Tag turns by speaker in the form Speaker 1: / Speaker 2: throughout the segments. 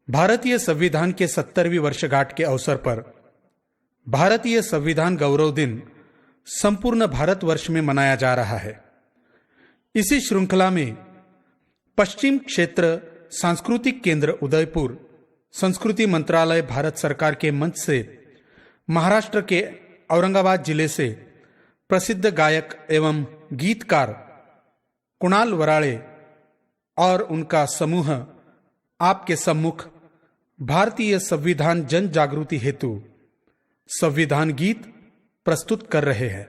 Speaker 1: भारतीय संविधान के 70वीं वर्षगांठ के अवसर पर भारतीय संविधान गौरव दिन संपूर्ण भारतवर्ष में मनाया जा रहा है। इसी श्रृंखला में पश्चिम क्षेत्र सांस्कृतिक केंद्र उदयपुर, संस्कृति मंत्रालय, भारत सरकार के मंच से महाराष्ट्र के औरंगाबाद जिले से प्रसिद्ध गायक एवं गीतकार कुणाल वराळे और उनका समूह आपके सम्मुख भारतीय संविधान जन जागृति हेतु संविधान गीत प्रस्तुत कर रहे हैं।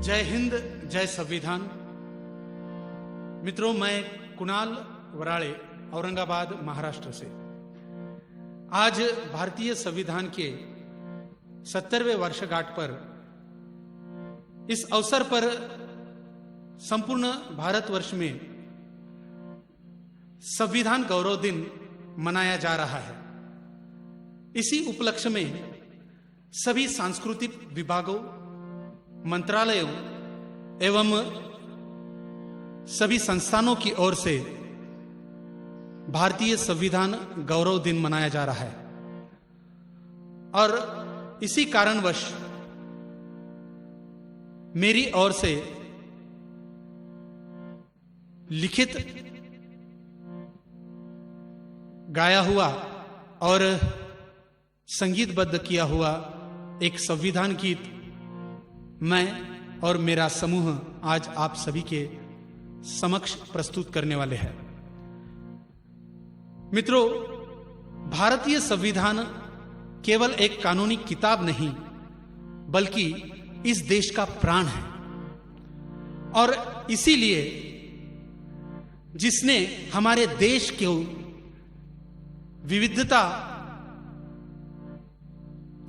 Speaker 1: जय हिंद, जय संविधान। मित्रों, मैं कुणाल वराळे, औरंगाबाद, महाराष्ट्र से आज भारतीय संविधान के 70वें वर्षगांठ पर इस अवसर पर संपूर्ण भारतवर्ष में संविधान गौरव दिन मनाया जा रहा है। इसी उपलक्ष्य में सभी सांस्कृतिक विभागों, मंत्रालयों एवं सभी संस्थानों की ओर से भारतीय संविधान गौरव दिन मनाया जा रहा है और इसी कारणवश मेरी ओर से लिखित, गाया हुआ और संगीतबद्ध किया हुआ एक संविधान गीत मैं और मेरा समूह आज आप सभी के समक्ष प्रस्तुत करने वाले हैं। मित्रों, भारतीय संविधान केवल एक कानूनी किताब नहीं बल्कि इस देश का प्राण है और इसीलिए जिसने हमारे देश को विविधता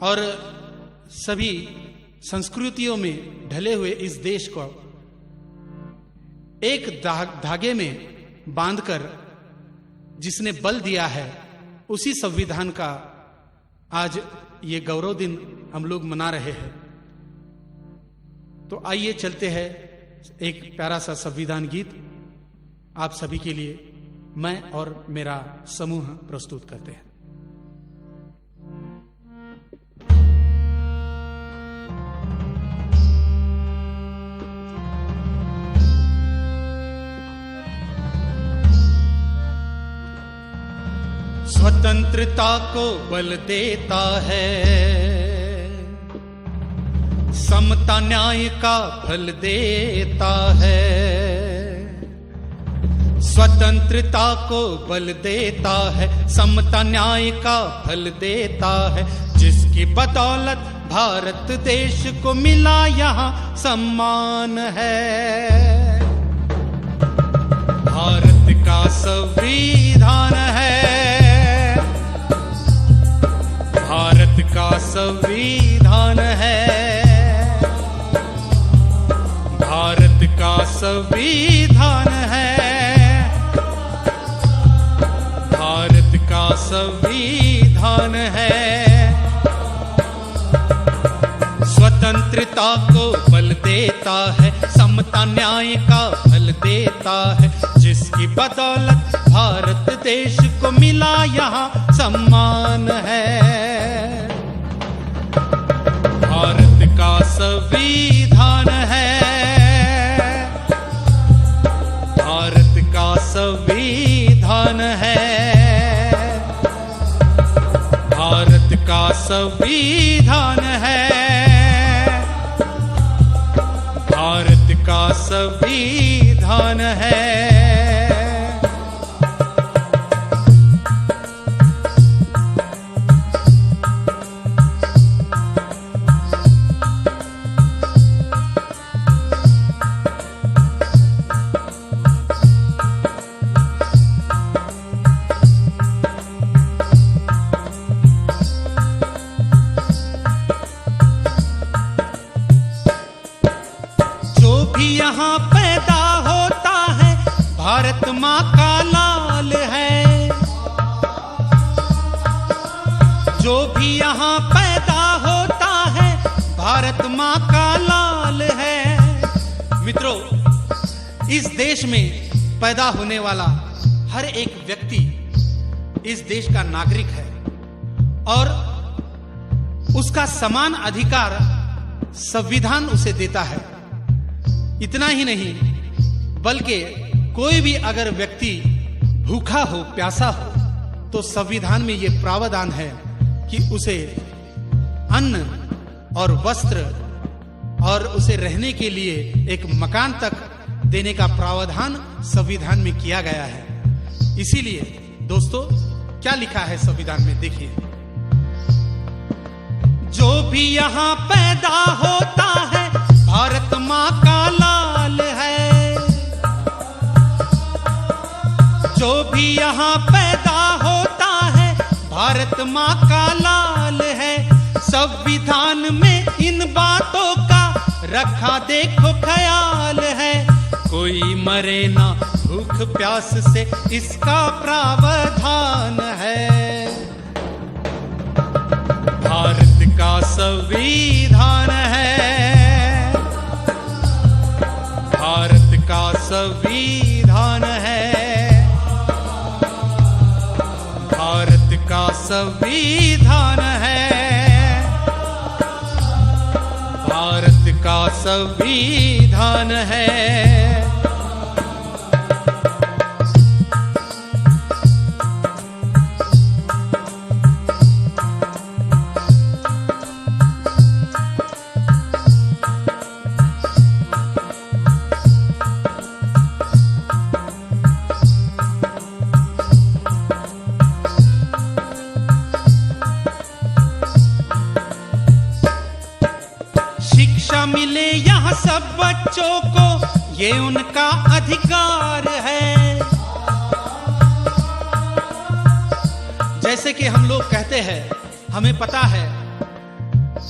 Speaker 1: और सभी संस्कृतियों में ढले हुए इस देश को एक धागे में बांधकर जिसने बल दिया है, उसी संविधान का आज ये गौरव दिन हम लोग मना रहे हैं। तो आइए चलते हैं एक प्यारा सा संविधान गीत आप सभी के लिए मैं और मेरा समूह प्रस्तुत करते हैं। स्वतंत्रता को बल देता है, समता न्याय का फल देता है। स्वतंत्रता को बल देता है, समता न्याय का फल देता है। जिसकी बदौलत भारत देश को मिला यहाँ सम्मान है। भारत का संविधान है, भारत का संविधान है, भारत का संविधान है, भारत का संविधान है। स्वतंत्रता को बल देता है, समता न्याय का फल देता है। जिसकी बदौलत भारत देश को मिला यहाँ सम्मान है। भारत का संविधान है, भारत का संविधान है, भारत का संविधान है, भारत का संविधान है। यहाँ पैदा होता है भारत माँ का लाल है। जो भी यहाँ पैदा होता है भारत माँ का लाल है। मित्रों, इस देश में पैदा होने वाला हर एक व्यक्ति इस देश का नागरिक है और उसका समान अधिकार संविधान उसे देता है। इतना ही नहीं बल्कि कोई भी अगर व्यक्ति भूखा हो, प्यासा हो, तो संविधान में यह प्रावधान है कि उसे अन्न और वस्त्र और उसे रहने के लिए एक मकान तक देने का प्रावधान संविधान में किया गया है। इसीलिए दोस्तों, क्या लिखा है संविधान में, देखिए। जो भी यहाँ पैदा होता है भारत माँ का लाल है। जो भी यहाँ पैदा होता है भारत माँ का लाल है। संविधान में इन बातों का रखा देखो ख्याल है। कोई मरे ना भूख प्यास से इसका प्रावधान है। भारत का संविधान है। भारत का संविधान है। भारत का संविधान है। भारत का संविधान है। शिक्षा मिले यहाँ सब बच्चों को, ये उनका अधिकार है। जैसे कि हम लोग कहते हैं, हमें पता है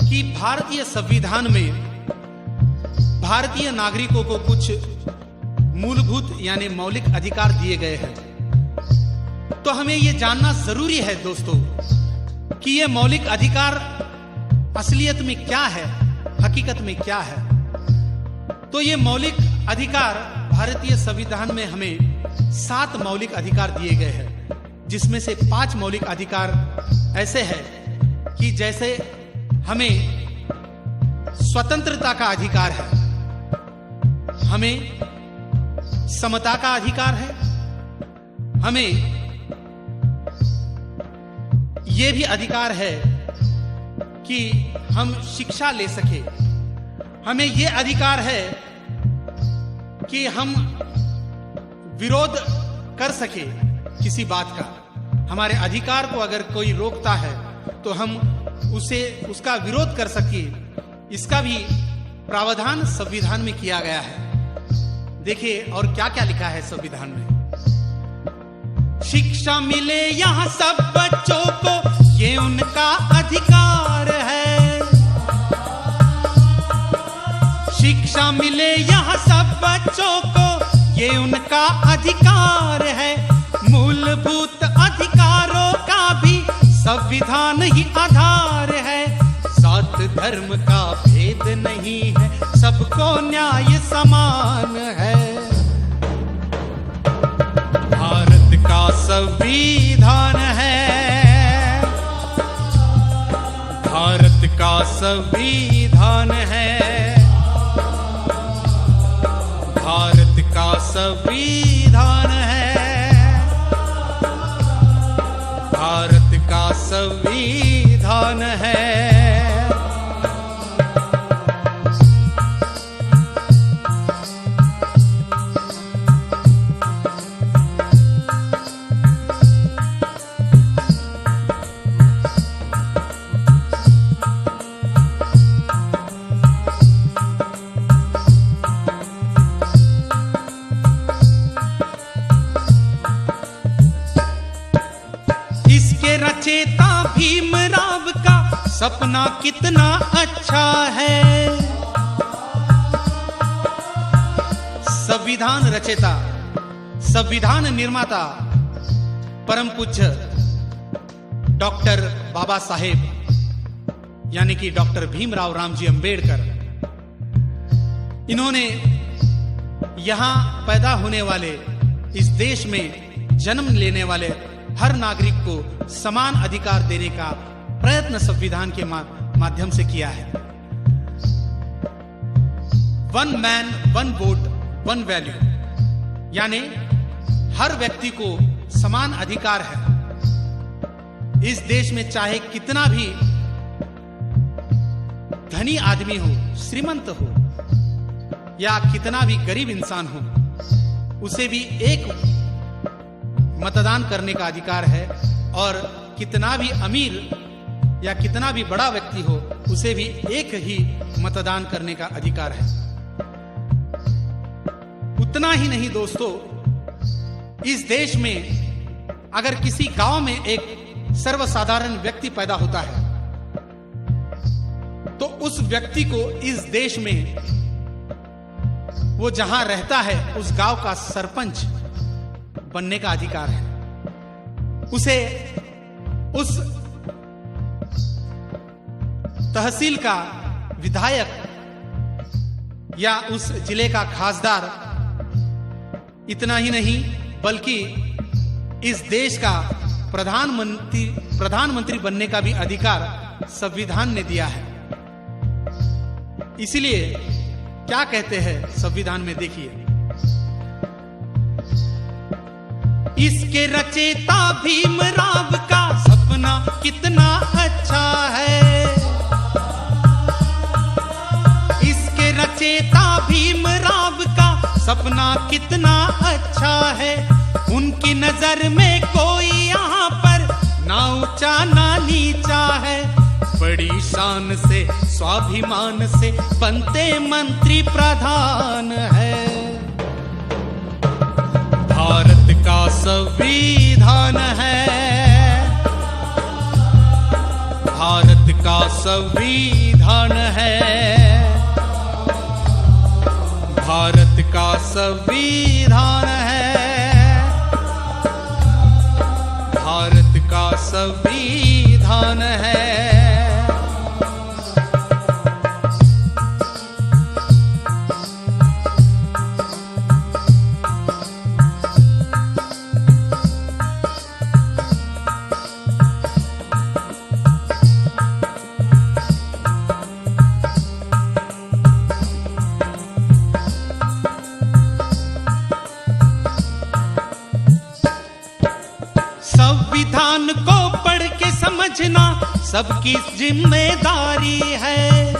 Speaker 1: कि भारतीय संविधान में भारतीय नागरिकों को कुछ मूलभूत यानी मौलिक अधिकार दिए गए हैं। तो हमें ये जानना जरूरी है दोस्तों कि ये मौलिक अधिकार असलियत में क्या है, हकीकत में क्या है। तो ये मौलिक अधिकार भारतीय संविधान में हमें 7 मौलिक अधिकार दिए गए हैं, जिसमें से 5 मौलिक अधिकार ऐसे हैं कि जैसे हमें स्वतंत्रता का अधिकार है, हमें समता का अधिकार है, हमें यह भी अधिकार है कि हम शिक्षा ले सके, हमें यह अधिकार है कि हम विरोध कर सके किसी बात का। हमारे अधिकार को अगर कोई रोकता है तो हम उसका विरोध कर सके, इसका भी प्रावधान संविधान में किया गया है। देखिए और क्या क्या लिखा है संविधान में। शिक्षा मिले यहाँ सब बच्चों को, ये उनका अधिकार है। शिक्षा मिले यहाँ सब बच्चों को, ये उनका अधिकार है। मूलभूत अधिकारों का भी संविधान ही आधार है। सात धर्म का भेद नहीं है, सबको न्याय समान है। भारत का संविधान है। भारत का संविधान है। भारत का संविधान है। भारत का संविधान है। रचेता भीमराव का सपना कितना अच्छा है। संविधान रचेता संविधान निर्माता परम पूज्य डॉक्टर बाबा साहेब यानी कि डॉक्टर भीमराव रामजी अंबेडकर, इन्होंने यहां पैदा होने वाले, इस देश में जन्म लेने वाले हर नागरिक को समान अधिकार देने का प्रयत्न संविधान के माध्यम से किया है। One man one vote one value, यानी हर व्यक्ति को समान अधिकार है। इस देश में चाहे कितना भी धनी आदमी हो, श्रीमंत हो, या कितना भी गरीब इंसान हो, उसे भी एक मतदान करने का अधिकार है, और कितना भी अमीर या कितना भी बड़ा व्यक्ति हो, उसे भी एक ही मतदान करने का अधिकार है। उतना ही नहीं दोस्तों, इस देश में अगर किसी गांव में एक सर्वसाधारण व्यक्ति पैदा होता है, तो उस व्यक्ति को इस देश में वो जहां रहता है उस गांव का सरपंच बनने का अधिकार है। उसे उस तहसील का विधायक या उस जिले का खासदार, इतना ही नहीं बल्कि इस देश का प्रधानमंत्री बनने का भी अधिकार संविधान ने दिया है। इसलिए क्या कहते हैं संविधान में, देखिए, इसके रचेता भीमराव का सपना कितना अच्छा है। इसके रचेता भीमराव का सपना कितना अच्छा है। उनकी नजर में कोई यहाँ पर ना ऊंचा ना नीचा है। बड़ी शान से स्वाभिमान से बनते मंत्री प्रधान है। भारत का संविधान है, भारत का संविधान है, भारत का संविधान है, भारत का संविधान है। संविधान को पढ़ के समझना सबकी जिम्मेदारी है।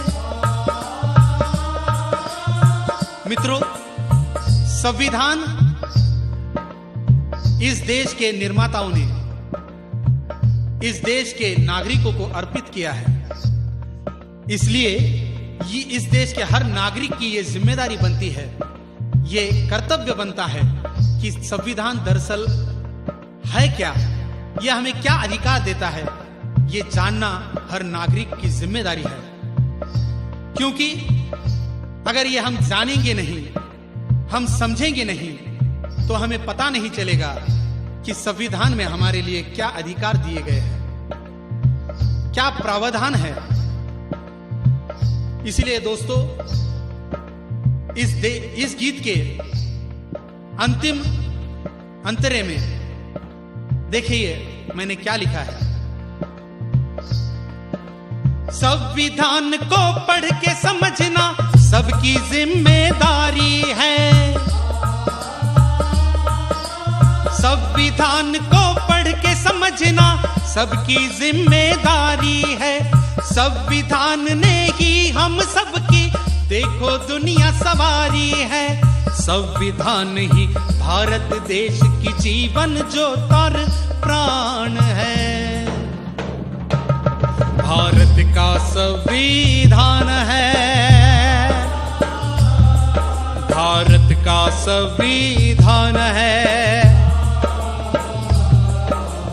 Speaker 1: मित्रों, संविधान इस देश के निर्माताओं ने इस देश के नागरिकों को अर्पित किया है। इसलिए ये इस देश के हर नागरिक की ये जिम्मेदारी बनती है, ये कर्तव्य बनता है कि संविधान दरअसल है क्या, यह हमें क्या अधिकार देता है, ये जानना हर नागरिक की जिम्मेदारी है। क्योंकि अगर ये हम जानेंगे नहीं, हम समझेंगे नहीं, तो हमें पता नहीं चलेगा कि संविधान में हमारे लिए क्या अधिकार दिए गए हैं, क्या प्रावधान है। इसलिए दोस्तों, इस गीत के अंतिम अंतरे में देखिए मैंने क्या लिखा है। संविधान को पढ़ के समझना सबकी जिम्मेदारी है। संविधान को पढ़ के समझना सबकी जिम्मेदारी है। संविधान ने ही हम सबकी देखो दुनिया सवारी है। संविधान ही भारत देश की जीवन ज्योति और प्राण है। भारत का संविधान है, भारत का संविधान है,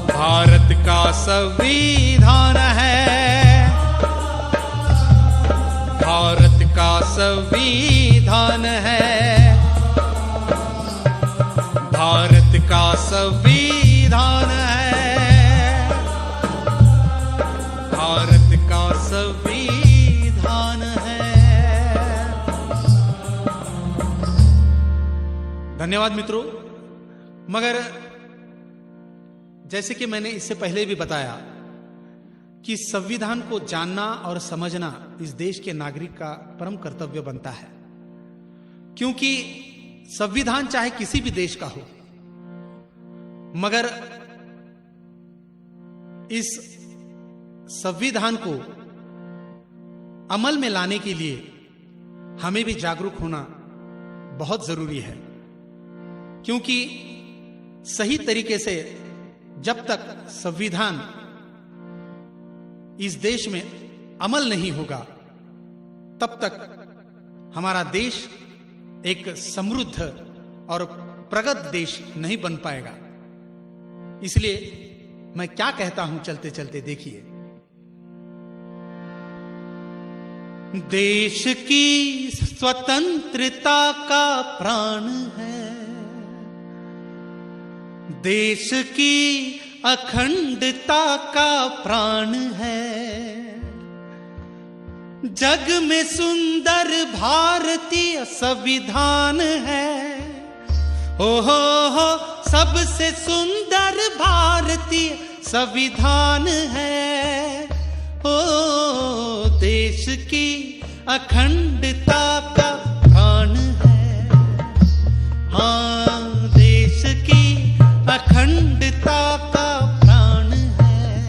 Speaker 1: भारत का संविधान है, भारत का संविधान है। भारत संविधान है, भारत का संविधान है। धन्यवाद मित्रों। मगर जैसे कि मैंने इससे पहले भी बताया कि संविधान को जानना और समझना इस देश के नागरिक का परम कर्तव्य बनता है, क्योंकि संविधान चाहे किसी भी देश का हो, मगर इस संविधान को अमल में लाने के लिए हमें भी जागरूक होना बहुत जरूरी है। क्योंकि सही तरीके से जब तक संविधान इस देश में अमल नहीं होगा, तब तक हमारा देश एक समृद्ध और प्रगत देश नहीं बन पाएगा। इसलिए मैं क्या कहता हूं, चलते चलते देखिए। देश की स्वतंत्रता का प्राण है, देश की अखंडता का प्राण है, जग में सुंदर भारतीय संविधान है। हो सबसे सुंदर भारतीय संविधान है। ओ देश की अखंडता का प्राण है। हाँ, देश की अखंडता का प्राण है।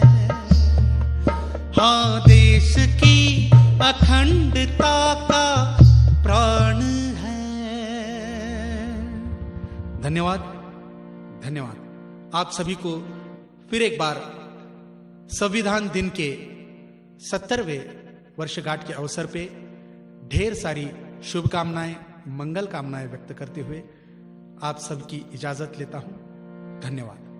Speaker 1: हाँ, देश की अखंडता का प्राण है। धन्यवाद, धन्यवाद। आप सभी को फिर एक बार संविधान दिन के 70वें वर्षगांठ के अवसर पे ढेर सारी शुभकामनाएं, मंगल कामनाएं व्यक्त करते हुए आप सबकी इजाजत लेता हूं। धन्यवाद।